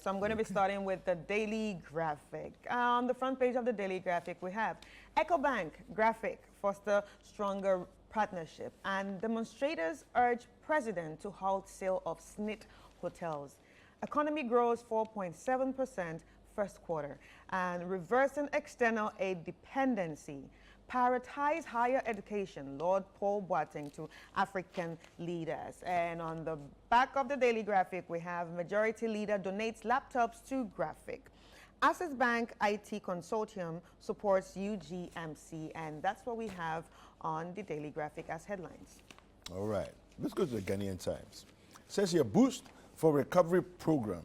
So I'm going to be starting with the Daily Graphic. On the front page of the Daily Graphic, we have EcoBank graphic foster stronger partnership, and demonstrators urge president to halt sale of SNIT hotels. Economy grows 4.7% first quarter, and reversing external aid dependency. Prioritize higher education, Lord Paul Boateng to African leaders. And on the back of the Daily Graphic, we have majority leader donates laptops to graphic. Access Bank IT Consortium supports UGMC, and that's what we have on the Daily Graphic as headlines. All right, let's go to the Ghanaian Times. It says here, boost for recovery program.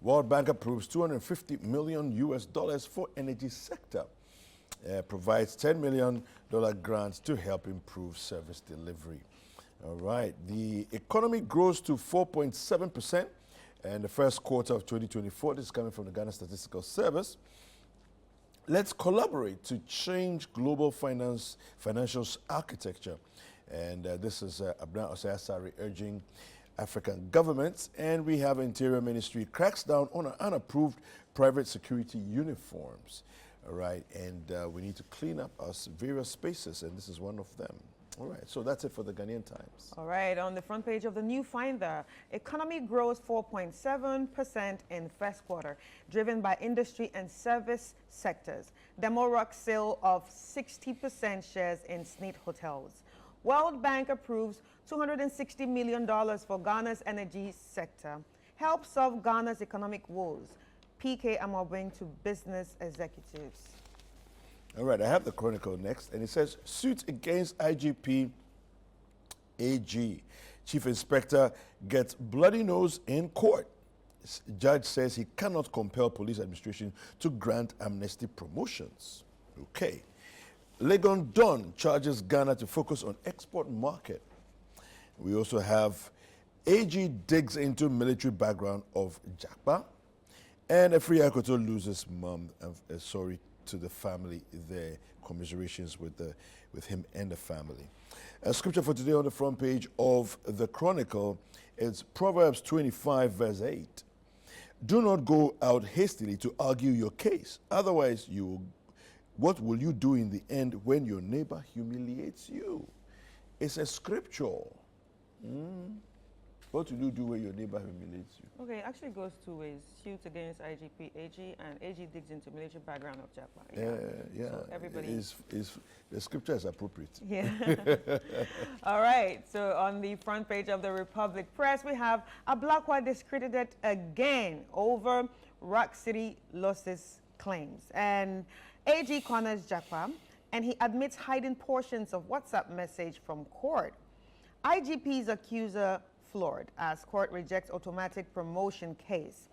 World Bank approves $250 million for energy sector. Provides $10 million grants to help improve service delivery. All right, the economy grows to 4.7% in the first quarter of 2024. This is coming from the Ghana Statistical Service. Let's collaborate to change global financial architecture. And this is Abna Osayasari urging African governments. And we have Interior Ministry cracks down on unapproved private security uniforms. All right, and we need to clean up our various spaces, and this is one of them. All right, so that's it for the Ghanaian Times. All right, on the front page of the New Finder, economy grows 4.7% in first quarter, driven by industry and service sectors. Demorock sale of 60% shares in SNIT hotels. World Bank approves $260 million for Ghana's energy sector. Help solve Ghana's economic woes. PK Amobeng to business executives. All right, I have the Chronicle next, and it says, suit against IGP AG. Chief Inspector gets bloody nose in court. Judge says he cannot compel police administration to grant amnesty promotions. Okay. Legon Don charges Ghana to focus on export market. We also have AG digs into military background of Jakpa. And Free Akoto loses mom. Sorry to the family there. Commiserations with him and the family. A scripture for today on the front page of the Chronicle is Proverbs 25 verse 8. Do not go out hastily to argue your case. Otherwise, what will you do in the end when your neighbor humiliates you? It's a scripture. What will you do when your neighbor humiliates you? Okay, it actually goes two ways. Suit against IGP AG, and AG digs into military background of Jakpa. Yeah. So everybody is the scripture is appropriate. Yeah. All right. So on the front page of the Republic Press, we have a Blackwa discredited again over Rock City losses claims. And AG corners Jakpa, and he admits hiding portions of WhatsApp message from court. IGP's accuser floored as court rejects automatic promotion case.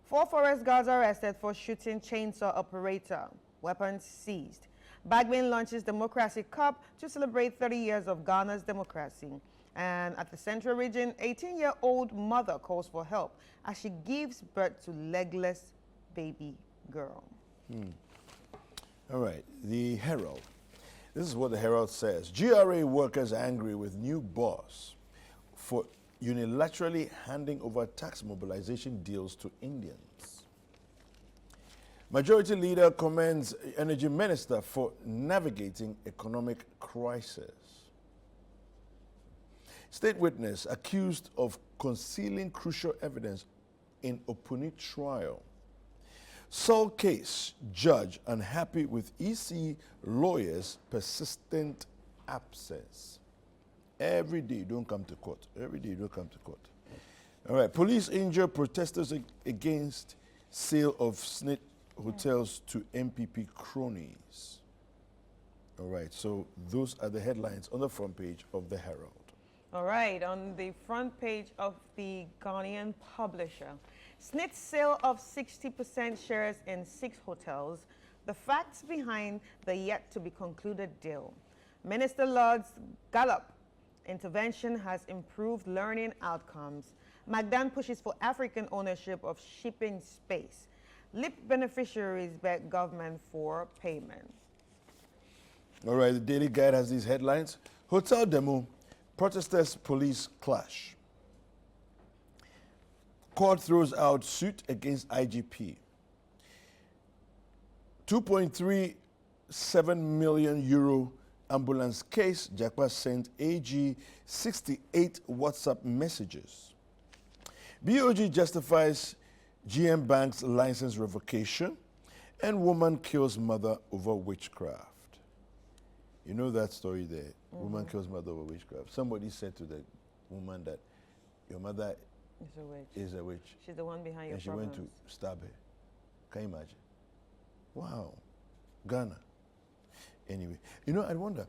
4 forest guards arrested for shooting chainsaw operator. Weapons seized. Bagman launches Democracy Cup to celebrate 30 years of Ghana's democracy. And at the Central Region, 18-year-old mother calls for help as she gives birth to legless baby girl. All right, the Herald. This is what the Herald says. GRA workers angry with new boss for unilaterally handing over tax mobilization deals to Indians. Majority Leader commends Energy Minister for navigating economic crisis. State witness accused of concealing crucial evidence in Opuni trial. Saul case, judge unhappy with EC lawyers' persistent absence. Every day, don't come to court. Every day, don't come to court. All right, police injure protesters against sale of SNIT hotels to MPP cronies. All right, so those are the headlines on the front page of the Herald. All right, on the front page of the Ghanaian Publisher, SNIT sale of 60% shares in 6 hotels, the facts behind the yet-to-be-concluded deal. Minister Lord's Gallup intervention has improved learning outcomes. Magdan pushes for African ownership of shipping space. LIP beneficiaries beg government for payment. All right, the Daily Guide has these headlines. Hotel demo, protesters, police clash. Court throws out suit against IGP. 2.37 million euro ambulance case. Jakpa sent AG 68 WhatsApp messages. BOG justifies GM Bank's license revocation, and woman kills mother over witchcraft. You know that story there. Woman kills mother over witchcraft. Somebody said to the woman that your mother is a witch. She's the one behind your And she problems. went to stab her. Can you imagine? Wow. Ghana. Anyway, you know, I wonder,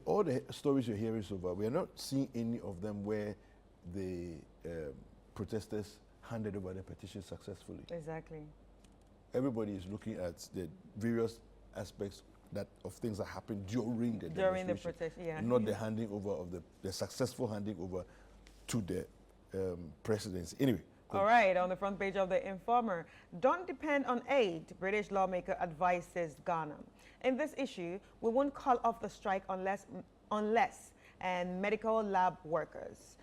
all the stories you're hearing so far, we are not seeing any of them where the protesters handed over the petition successfully. Exactly. Everybody is looking at the various aspects of things that happened during the demonstration, protest, yeah. not the handing over of the successful handing over to the presidency. Anyway. All right, on the front page of the Informer, don't depend on aid, British lawmaker advises Ghana. In this issue, we won't call off the strike unless and medical lab workers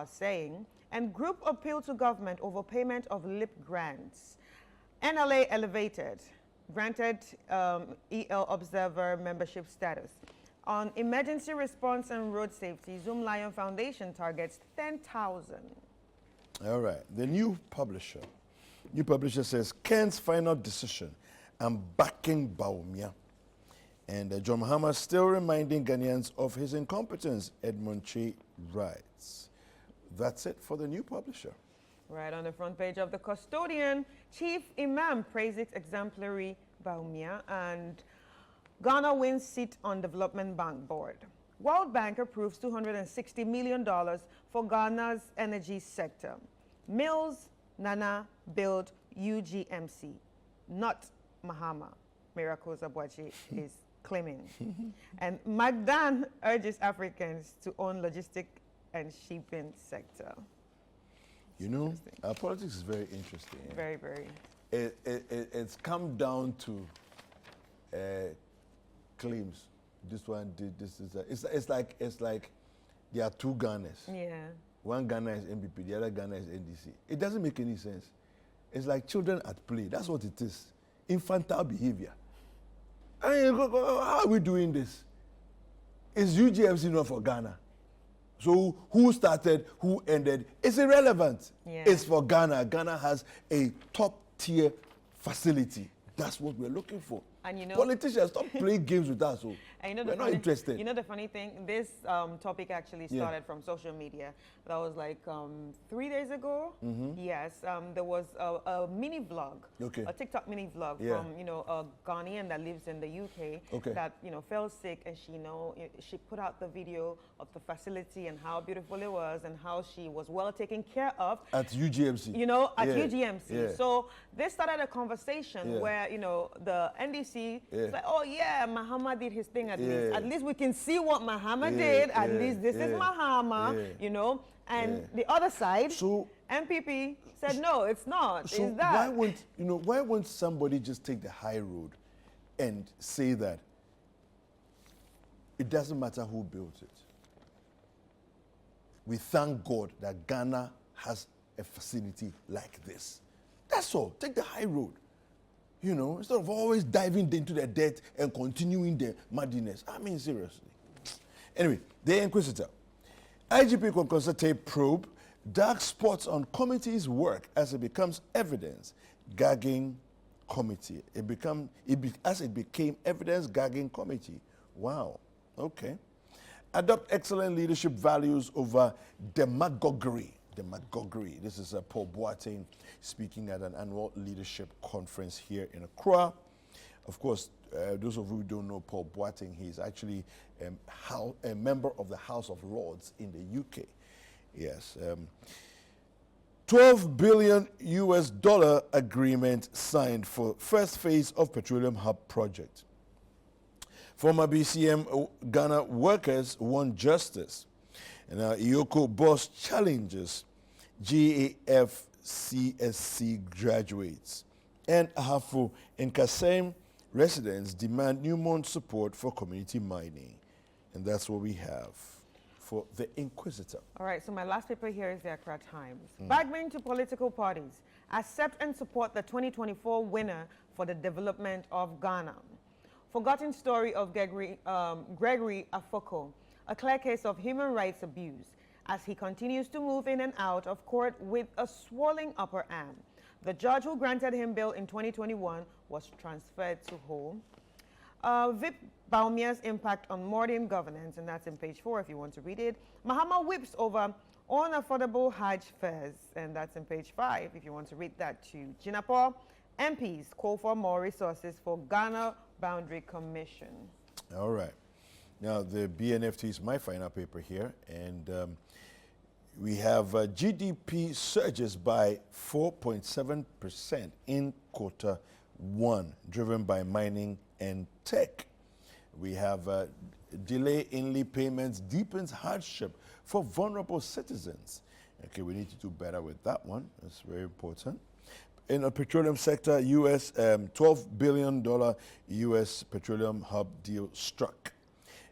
saying, and group appeal to government over payment of LIP grants. NLA elevated, granted EL Observer membership status. On emergency response and road safety, Zoom Lion Foundation targets 10,000. All right, the new publisher. New publisher says, Ken's final decision, I'm backing Baumia. And John Mahama still reminding Ghanaians of his incompetence, Edmund Che writes. That's it for the new publisher. Right on the front page of the Custodian, Chief Imam praises exemplary Baumia, and Ghana wins seat on Development Bank board. World Bank approves $260 million for Ghana's energy sector. Mills, Nana build UGMC, not Mahama. Miracles Abwaji is claiming. And Magdan urges Africans to own logistic and shipping sector. You know, our politics is very interesting. Yeah? Very, very. It's come down to claims. This one did this. It's like there are two Ghanas. Yeah. One Ghana is MPP, the other Ghana is NDC. It doesn't make any sense. It's like children at play. That's what it is. Infantile behavior. I mean, how are we doing this? Is UGMC not for Ghana? So who started, who ended? It's irrelevant. Yeah. It's for Ghana. Ghana has a top tier facility. That's what we're looking for. And you know, politicians, stop playing games with us. So and you know we're not interested. You know the funny thing? This topic actually started from social media. That was like 3 days ago. Yes, there was a mini vlog, a TikTok mini vlog from a Ghanaian that lives in the UK that fell sick, and she put out the video of the facility and how beautiful it was and how she was well taken care of at UGMC. At UGMC. Yeah. So this started a conversation where the NDC was like, oh yeah, Mahama did his thing at least. At least we can see what Mahama did. At least this is Mahama, And the other side, MPP said, no, it's not. So it's that. Why won't somebody just take the high road and say that it doesn't matter who built it? We thank God that Ghana has a facility like this. That's all. Take the high road. Instead of always diving into the debt and continuing the madness. I mean, seriously. Anyway, the Inquisitor. IGP Konkonsa probe dark spots on committee's work as it becomes evidence gagging committee. As it became evidence gagging committee. Wow. Okay. Adopt excellent leadership values over demagoguery. This is Paul Boateng speaking at an annual leadership conference here in Accra. Of course, those of you who don't know Paul Boateng, he's actually a member of the House of Lords in the UK. Yes. $12 billion agreement signed for first phase of Petroleum Hub project. Former BCM Ghana workers want justice. And Iyoko boss challenges GAFCSC graduates. And Ahafo and Kasem residents demand Newmont support for community mining. And that's what we have for The Inquisitor. All right, so my last paper here is the Accra Times. Bagman to political parties. Accept and support the 2024 winner for the development of Ghana. Forgotten story of Gregory Afoko, a clear case of human rights abuse, as he continues to move in and out of court with a swollen upper arm. The judge who granted him bail in 2021 was transferred to home. VIP Baumia's impact on modern governance, and that's in page 4 if you want to read it. Mahama whips over unaffordable Hajj fares, and that's in page 5 if you want to read that too. Jinapor MPs call for more resources for Ghana Boundary Commission. All right. Now, the BNFT is my final paper here, and we have GDP surges by 4.7% in Q1, driven by mining and tech. We have delay in leave payments deepens hardship for vulnerable citizens. Okay, we need to do better with that one. That's very important. In the petroleum sector, U.S. $12 billion U.S. petroleum hub deal struck.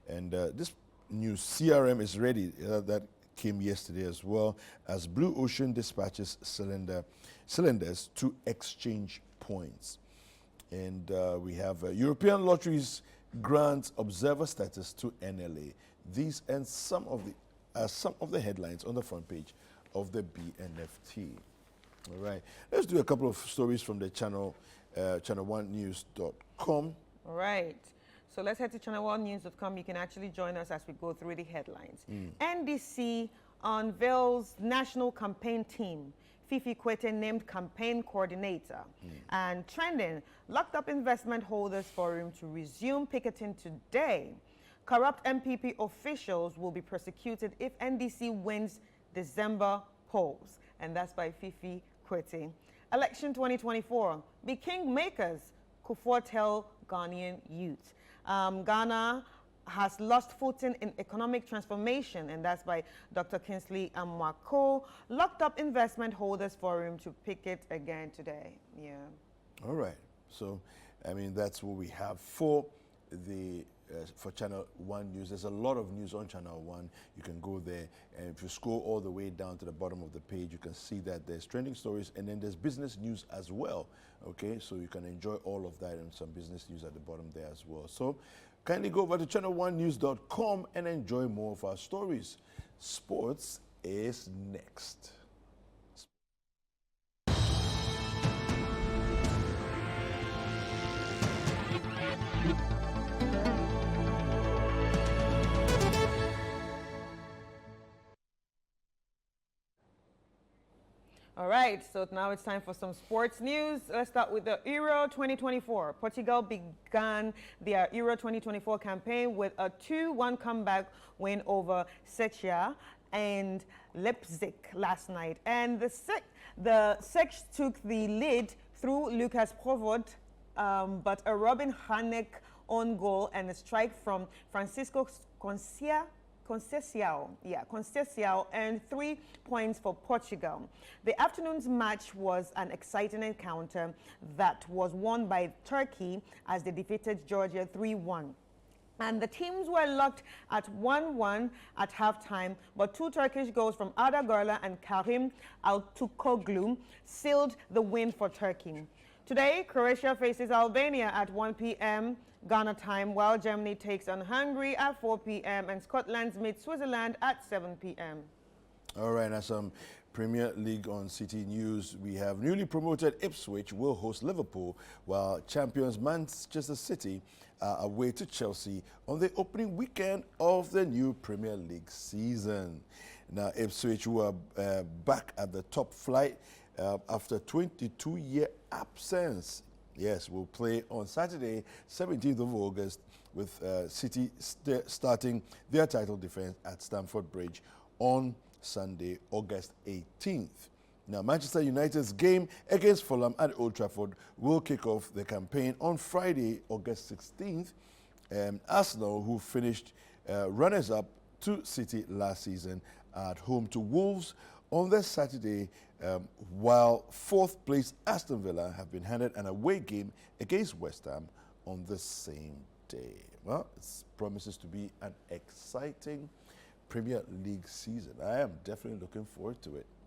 And this new CRM is ready. That came yesterday as well, as Blue Ocean dispatches cylinders to exchange points. And we have European lotteries grant observer status to NLA. These and some of the headlines on the front page of the BNFT. All right, let's do a couple of stories from the ChannelOneNews.com. All right. So let's head to ChannelOneNews.com. You can actually join us as we go through the headlines. NDC unveils national campaign team. Fifi Kwete named campaign coordinator. And trending, locked up investment holders forum to resume picketing today. Corrupt MPP officials will be prosecuted if NDC wins December polls. And that's by Fifi Kwete. Election 2024, be kingmakers, Kufuor tell Ghanaian youth. Ghana has lost footing in economic transformation, and that's by Dr. Kingsley Amwako. Locked up investment holders forum to picket again today. Yeah. All right. So, I mean, that's what we have for the for Channel One News. There's a lot of news on Channel One. You can go there, and if you scroll all the way down to the bottom of the page, you can see that there's trending stories, and then there's business news as well. Okay, so you can enjoy all of that and some business news at the bottom there as well. So kindly go over to ChannelOneNews.com and enjoy more of our stories. Sports is next. All right, so now it's time for some sports news. Let's start with the Euro 2024. Portugal began their Euro 2024 campaign with a 2-1 comeback win over Czechia and Leipzig last night. And the Czech took the lead through Lucas Provod, but a Robin Hanek on goal and a strike from Francisco Conceição earned 3 points for Portugal. The afternoon's match was an exciting encounter that was won by Turkey as they defeated Georgia 3-1. And the teams were locked at 1-1 at halftime, but 2 Turkish goals from Arda Güler and Karim Altukoglu sealed the win for Turkey. Today, Croatia faces Albania at 1 p.m. Ghana time, while Germany takes on Hungary at 4 p.m. and Scotland meets Switzerland at 7 p.m. All right, now some Premier League on City News. We have newly promoted Ipswich will host Liverpool, while champions Manchester City are away to Chelsea on the opening weekend of the new Premier League season. Now, Ipswich were back at the top flight after 22-year absence. Yes, we'll play on Saturday, 17th of August, with City starting their title defense at Stamford Bridge on Sunday, August 18th. Now, Manchester United's game against Fulham at Old Trafford will kick off the campaign on Friday, August 16th. Arsenal, who finished runners-up to City last season, at home to Wolves on this Saturday, while 4th place Aston Villa have been handed an away game against West Ham on the same day. Well, it promises to be an exciting Premier League season. I am definitely looking forward to it.